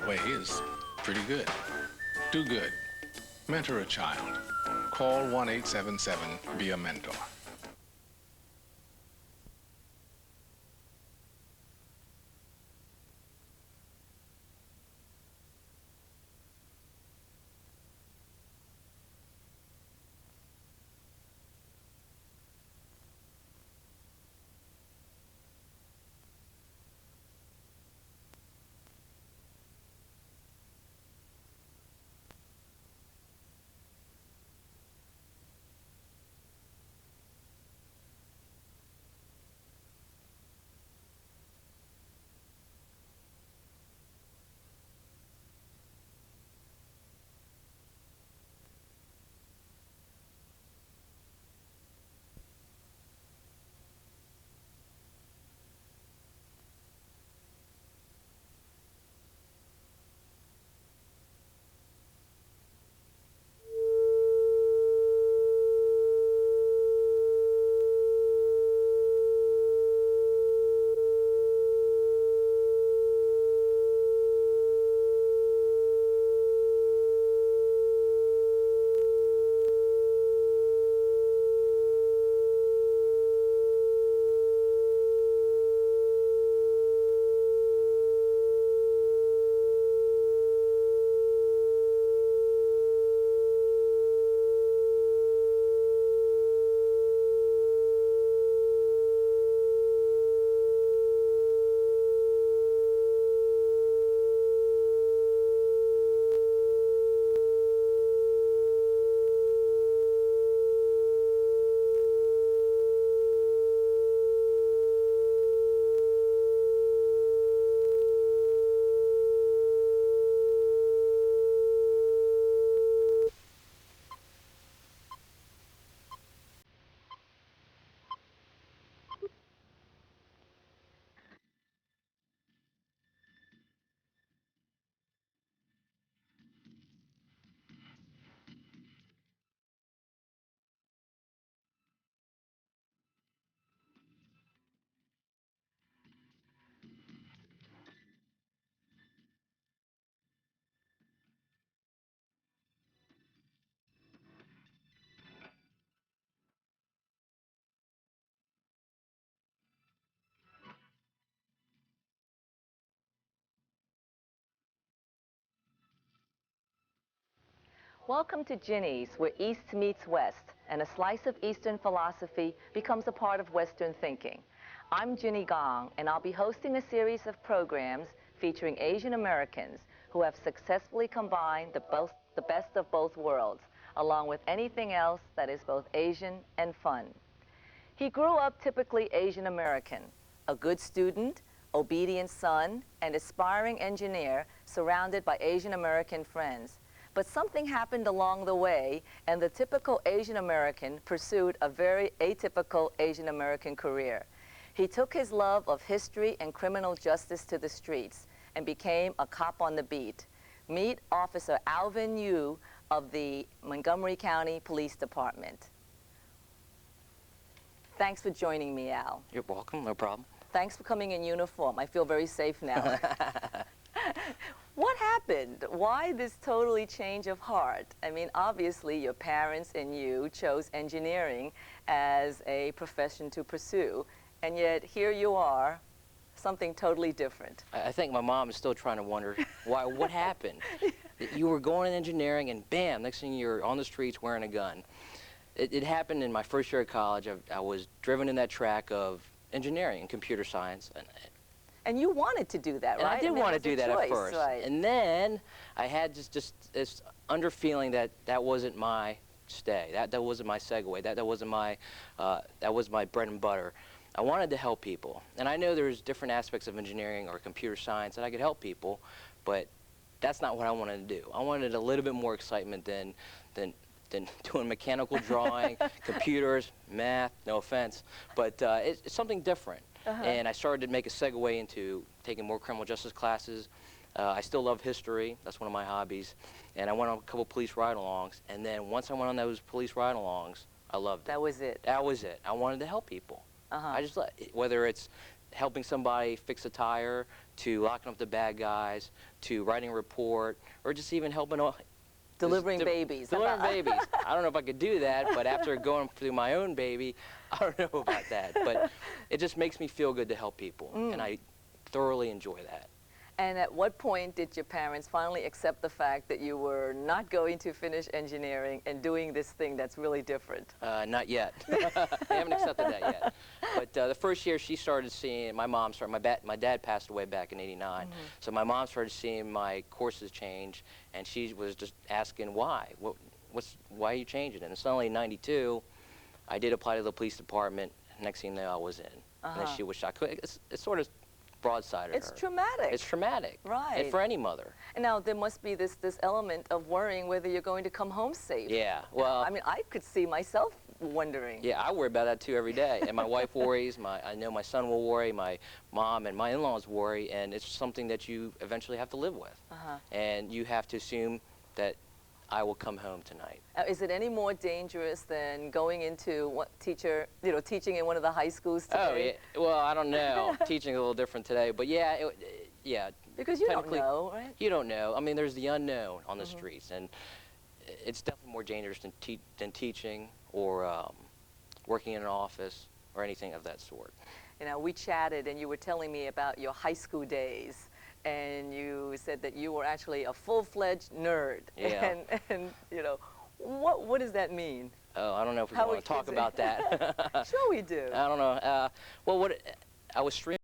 way is pretty good. Do good. Mentor a child. Call 1-877-BE-A-MENTOR. Welcome to Ginny's, where East meets West, and a slice of Eastern philosophy becomes a part of Western thinking. I'm Ginny Gong, and I'll be hosting a series of programs featuring Asian Americans who have successfully combined the best of both worlds, along with anything else that is both Asian and fun. He grew up typically Asian American, a good student, obedient son, and aspiring engineer surrounded by Asian American friends. But something happened along the way, and the typical Asian American pursued a very atypical Asian American career. He took his love of history and criminal justice to the streets and became a cop on the beat. Meet Officer Alvin Yu of the Montgomery County Police Department. Thanks for joining me, Al. You're welcome, no problem. Thanks for coming in uniform. I feel very safe now. What happened? Why this totally change of heart? I mean, obviously your parents and you chose engineering as a profession to pursue, and yet here you are, something totally different. I think my mom is still trying to wonder what happened. You were going in engineering and bam, next thing you're on the streets wearing a gun. It happened in my first year of college. I was driven in that track of engineering and computer science. And you wanted to do that, right? I did want to do that at first. Right. And then I had just this under feeling that that wasn't my stay. That wasn't my segue. That wasn't my, that was my bread and butter. I wanted to help people. And I know there's different aspects of engineering or computer science that I could help people, but that's not what I wanted to do. I wanted a little bit more excitement than doing mechanical drawing, computers, math, no offense, but it's something different. And I started to make a segue into taking more criminal justice classes. I still love history. That's one of my hobbies. And I went on a couple police ride-alongs. And then once I went on those police ride-alongs, I loved it. That was it. That was it. I wanted to help people. I just, whether it's helping somebody fix a tire, to locking up the bad guys, to writing a report, or just even helping Delivering babies. Delivering babies. I don't know if I could do that, but after going through my own baby, I don't know about that. But it just makes me feel good to help people, and I thoroughly enjoy that. And at what point did your parents finally accept the fact that you were not going to finish engineering and doing this thing that's really different? Not yet. They haven't accepted that yet. But the first year she started seeing, my dad passed away back in '89, so my mom started seeing my courses change, and she was just asking why. Why are you changing it? And suddenly in '92, I did apply to the police department. Next thing you know, I was in. And then she was shocked. It's sort of broadsided her. It's traumatic. It's traumatic. Right. And for any mother. And now there must be this element of worrying whether you're going to come home safe. Yeah, well. I mean, I could see myself wondering. Yeah, I worry about that too every day. And my wife worries, I know my son will worry, my mom and my in-laws worry, and it's something that you eventually have to live with. And you have to assume that I will come home tonight. Is it any more dangerous than going into teaching in one of the high schools today? Oh, yeah. Well, I don't know. Teaching a little different today, but yeah, yeah. Because you don't know, right? You don't know. I mean, there's the unknown on the streets, and it's definitely more dangerous than teaching or working in an office or anything of that sort. You know, we chatted, and you were telling me about your high school days. And you said that you were actually a full-fledged nerd. Yeah. And you know, what does that mean? Oh, I don't know if we want to talk about that. Sure we do. I don't know. Well, I was streaming